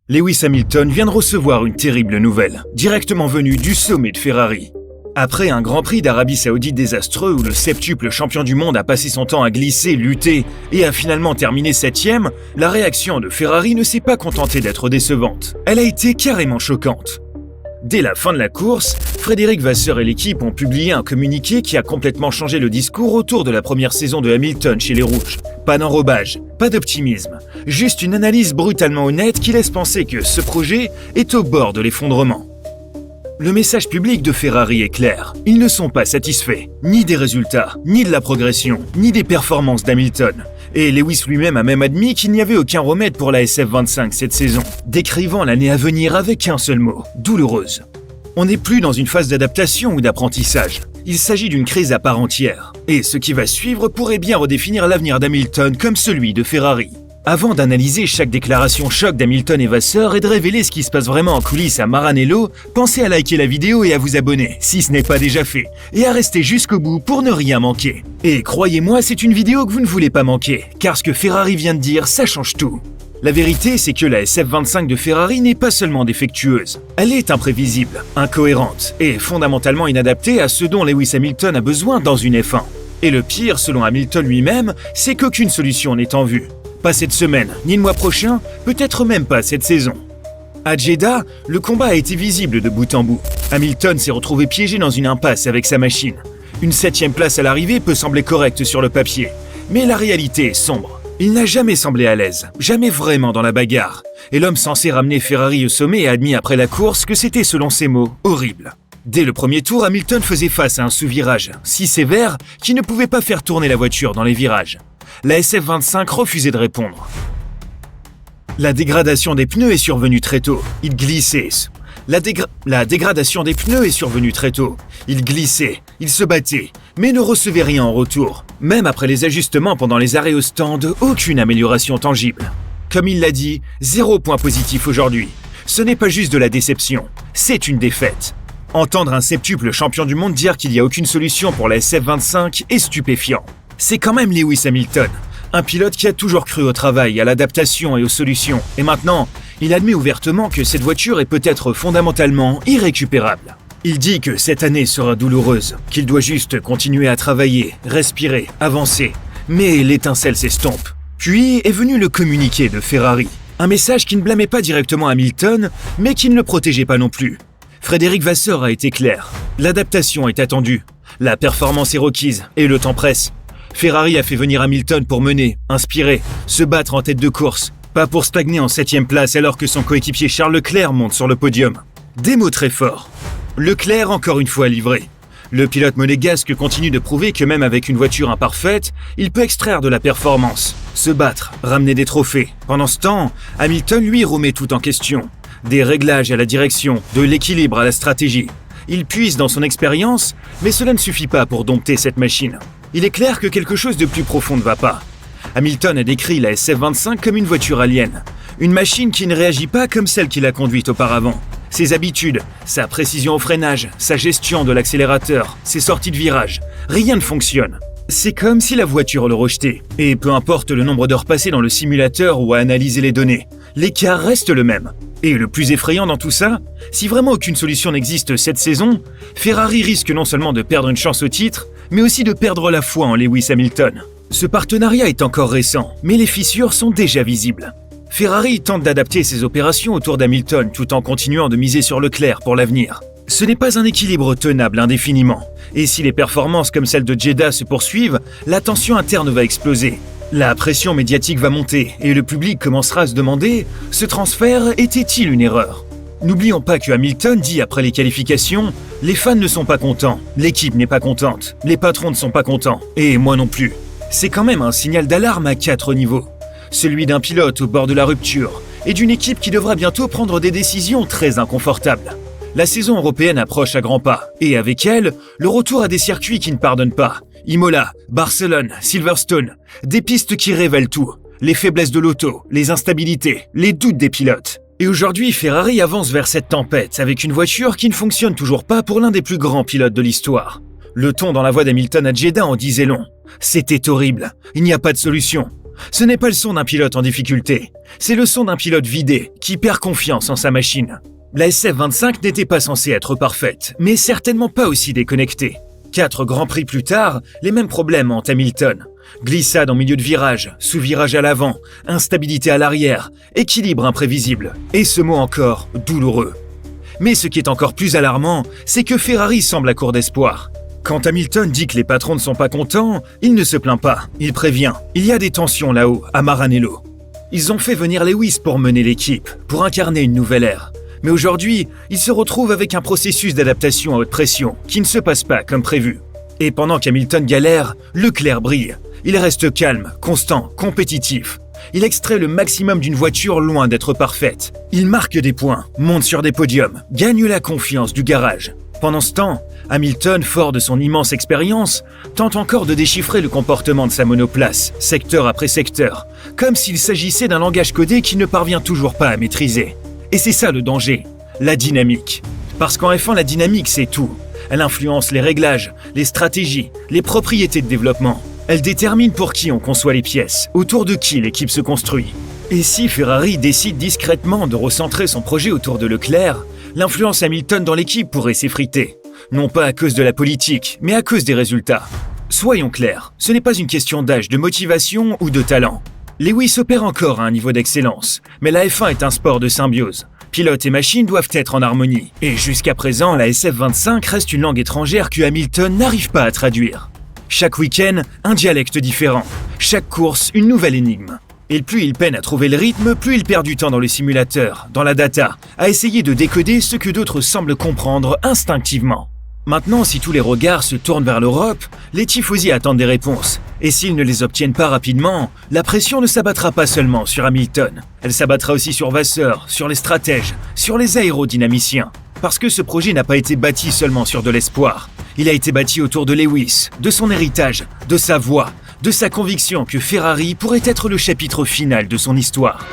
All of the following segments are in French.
Lewis Hamilton vient de recevoir une terrible nouvelle, directement venue du sommet de Ferrari. Après un Grand Prix d'Arabie Saoudite désastreux où le septuple champion du monde a passé son temps à glisser, lutter et a finalement terminé 7e, la réaction de Ferrari ne s'est pas contentée d'être décevante. Elle a été carrément choquante. Dès la fin de la course, Frédéric Vasseur et l'équipe ont publié un communiqué qui a complètement changé le discours autour de la première saison de Hamilton chez les Rouges. Pas d'enrobage, pas d'optimisme, juste une analyse brutalement honnête qui laisse penser que ce projet est au bord de l'effondrement. Le message public de Ferrari est clair. Ils ne sont pas satisfaits, ni des résultats, ni de la progression, ni des performances d'Hamilton. Et Lewis lui-même a même admis qu'il n'y avait aucun remède pour la SF25 cette saison, décrivant l'année à venir avec un seul mot, douloureuse. On n'est plus dans une phase d'adaptation ou d'apprentissage. Il s'agit d'une crise à part entière. Et ce qui va suivre pourrait bien redéfinir l'avenir d'Hamilton comme celui de Ferrari. Avant d'analyser chaque déclaration choc d'Hamilton et Vasseur et de révéler ce qui se passe vraiment en coulisses à Maranello, pensez à liker la vidéo et à vous abonner, si ce n'est pas déjà fait, et à rester jusqu'au bout pour ne rien manquer. Et croyez-moi, c'est une vidéo que vous ne voulez pas manquer, car ce que Ferrari vient de dire, ça change tout. La vérité, c'est que la SF25 de Ferrari n'est pas seulement défectueuse, elle est imprévisible, incohérente et fondamentalement inadaptée à ce dont Lewis Hamilton a besoin dans une F1. Et le pire, selon Hamilton lui-même, c'est qu'aucune solution n'est en vue. Pas cette semaine, ni le mois prochain, peut-être même pas cette saison. À Jeddah, le combat a été visible de bout en bout. Hamilton s'est retrouvé piégé dans une impasse avec sa machine. Une 7e place à l'arrivée peut sembler correcte sur le papier, mais la réalité est sombre. Il n'a jamais semblé à l'aise, jamais vraiment dans la bagarre. Et l'homme censé ramener Ferrari au sommet a admis après la course que c'était, selon ses mots, horrible. Dès le premier tour, Hamilton faisait face à un sous-virage, si sévère qu'il ne pouvait pas faire tourner la voiture dans les virages. La SF25 refusait de répondre. La dégradation des pneus est survenue très tôt. Il glissait. La dégradation des pneus est survenue très tôt. Il glissait, il se battait, mais ne recevait rien en retour. Même après les ajustements pendant les arrêts au stand, aucune amélioration tangible. Comme il l'a dit, 0 point positif aujourd'hui. Ce n'est pas juste de la déception, c'est une défaite. Entendre un septuple champion du monde dire qu'il n'y a aucune solution pour la SF25 est stupéfiant. C'est quand même Lewis Hamilton, un pilote qui a toujours cru au travail, à l'adaptation et aux solutions. Et maintenant, il admet ouvertement que cette voiture est peut-être fondamentalement irrécupérable. Il dit que cette année sera douloureuse, qu'il doit juste continuer à travailler, respirer, avancer. Mais l'étincelle s'estompe. Puis est venu le communiqué de Ferrari. Un message qui ne blâmait pas directement Hamilton, mais qui ne le protégeait pas non plus. Frédéric Vasseur a été clair. L'adaptation est attendue. La performance est requise et le temps presse. Ferrari a fait venir Hamilton pour mener, inspirer, se battre en tête de course, pas pour stagner en 7e place alors que son coéquipier Charles Leclerc monte sur le podium. Des mots très forts. Leclerc encore une fois livré. Le pilote monégasque continue de prouver que même avec une voiture imparfaite, il peut extraire de la performance, se battre, ramener des trophées. Pendant ce temps, Hamilton lui remet tout en question. Des réglages à la direction, de l'équilibre à la stratégie. Il puise dans son expérience, mais cela ne suffit pas pour dompter cette machine. Il est clair que quelque chose de plus profond ne va pas. Hamilton a décrit la SF25 comme une voiture alien. Une machine qui ne réagit pas comme celle qu'il a conduite auparavant. Ses habitudes, sa précision au freinage, sa gestion de l'accélérateur, ses sorties de virage, rien ne fonctionne. C'est comme si la voiture le rejetait. Et peu importe le nombre d'heures passées dans le simulateur ou à analyser les données, l'écart reste le même. Et le plus effrayant dans tout ça, si vraiment aucune solution n'existe cette saison, Ferrari risque non seulement de perdre une chance au titre, mais aussi de perdre la foi en Lewis Hamilton. Ce partenariat est encore récent, mais les fissures sont déjà visibles. Ferrari tente d'adapter ses opérations autour d'Hamilton tout en continuant de miser sur Leclerc pour l'avenir. Ce n'est pas un équilibre tenable indéfiniment. Et si les performances comme celle de Jeddah se poursuivent, la tension interne va exploser. La pression médiatique va monter et le public commencera à se demander « ce transfert était-il une erreur ?» N'oublions pas que Hamilton dit après les qualifications « les fans ne sont pas contents, l'équipe n'est pas contente, les patrons ne sont pas contents, et moi non plus ». C'est quand même un signal d'alarme à 4 niveaux. Celui d'un pilote au bord de la rupture et d'une équipe qui devra bientôt prendre des décisions très inconfortables. La saison européenne approche à grands pas, et avec elle, le retour à des circuits qui ne pardonnent pas. Imola, Barcelone, Silverstone, des pistes qui révèlent tout. Les faiblesses de l'auto, les instabilités, les doutes des pilotes. Et aujourd'hui, Ferrari avance vers cette tempête avec une voiture qui ne fonctionne toujours pas pour l'un des plus grands pilotes de l'histoire. Le ton dans la voix d'Hamilton à Jeddah en disait long. C'était horrible, il n'y a pas de solution. Ce n'est pas le son d'un pilote en difficulté, c'est le son d'un pilote vidé qui perd confiance en sa machine. La SF25 n'était pas censée être parfaite, mais certainement pas aussi déconnectée. 4 grands prix plus tard, les mêmes problèmes hantent Hamilton. Glissade en milieu de virage, sous-virage à l'avant, instabilité à l'arrière, équilibre imprévisible, et ce mot encore, douloureux. Mais ce qui est encore plus alarmant, c'est que Ferrari semble à court d'espoir. Quand Hamilton dit que les patrons ne sont pas contents, il ne se plaint pas, il prévient. Il y a des tensions là-haut, à Maranello. Ils ont fait venir Lewis pour mener l'équipe, pour incarner une nouvelle ère. Mais aujourd'hui, ils se retrouvent avec un processus d'adaptation à haute pression qui ne se passe pas comme prévu. Et pendant qu'Hamilton galère, Leclerc brille. Il reste calme, constant, compétitif. Il extrait le maximum d'une voiture loin d'être parfaite. Il marque des points, monte sur des podiums, gagne la confiance du garage. Pendant ce temps, Hamilton, fort de son immense expérience, tente encore de déchiffrer le comportement de sa monoplace, secteur après secteur, comme s'il s'agissait d'un langage codé qu'il ne parvient toujours pas à maîtriser. Et c'est ça le danger, la dynamique. Parce qu'en F1, la dynamique, c'est tout. Elle influence les réglages, les stratégies, les propriétés de développement. Elle détermine pour qui on conçoit les pièces, autour de qui l'équipe se construit. Et si Ferrari décide discrètement de recentrer son projet autour de Leclerc, l'influence Hamilton dans l'équipe pourrait s'effriter. Non pas à cause de la politique, mais à cause des résultats. Soyons clairs, ce n'est pas une question d'âge, de motivation ou de talent. Lewis opère encore à un niveau d'excellence, mais la F1 est un sport de symbiose. Pilote et machine doivent être en harmonie. Et jusqu'à présent, la SF25 reste une langue étrangère que Hamilton n'arrive pas à traduire. Chaque week-end, un dialecte différent. Chaque course, une nouvelle énigme. Et plus il peine à trouver le rythme, plus il perd du temps dans le simulateur, dans la data, à essayer de décoder ce que d'autres semblent comprendre instinctivement. Maintenant, si tous les regards se tournent vers l'Europe, les tifosi attendent des réponses. Et s'ils ne les obtiennent pas rapidement, la pression ne s'abattra pas seulement sur Hamilton. Elle s'abattra aussi sur Vasseur, sur les stratèges, sur les aérodynamiciens. Parce que ce projet n'a pas été bâti seulement sur de l'espoir. Il a été bâti autour de Lewis, de son héritage, de sa voix, de sa conviction que Ferrari pourrait être le chapitre final de son histoire.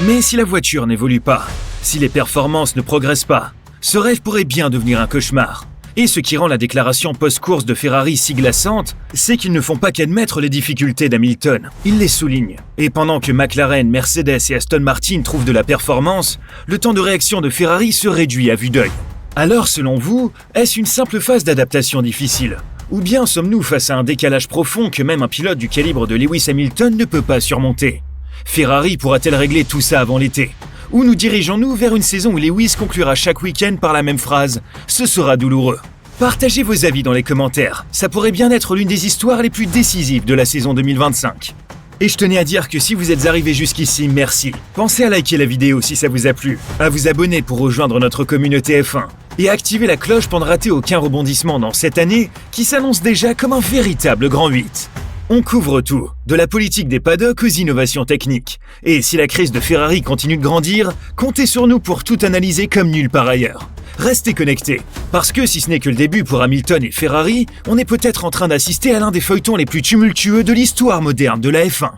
Mais si la voiture n'évolue pas, si les performances ne progressent pas, ce rêve pourrait bien devenir un cauchemar. Et ce qui rend la déclaration post-course de Ferrari si glaçante, c'est qu'ils ne font pas qu'admettre les difficultés d'Hamilton, ils les soulignent. Et pendant que McLaren, Mercedes et Aston Martin trouvent de la performance, le temps de réaction de Ferrari se réduit à vue d'œil. Alors, selon vous, est-ce une simple phase d'adaptation difficile? Ou bien sommes-nous face à un décalage profond que même un pilote du calibre de Lewis Hamilton ne peut pas surmonter? Ferrari pourra-t-elle régler tout ça avant l'été? Ou nous dirigeons-nous vers une saison où Lewis conclura chaque week-end par la même phrase « Ce sera douloureux ». Partagez vos avis dans les commentaires, ça pourrait bien être l'une des histoires les plus décisives de la saison 2025. Et je tenais à dire que si vous êtes arrivés jusqu'ici, merci. Pensez à liker la vidéo si ça vous a plu, à vous abonner pour rejoindre notre communauté F1, et à activer la cloche pour ne rater aucun rebondissement dans cette année qui s'annonce déjà comme un véritable grand 8. On couvre tout, de la politique des paddocks aux innovations techniques. Et si la crise de Ferrari continue de grandir, comptez sur nous pour tout analyser comme nulle part ailleurs. Restez connectés, parce que si ce n'est que le début pour Hamilton et Ferrari, on est peut-être en train d'assister à l'un des feuilletons les plus tumultueux de l'histoire moderne de la F1.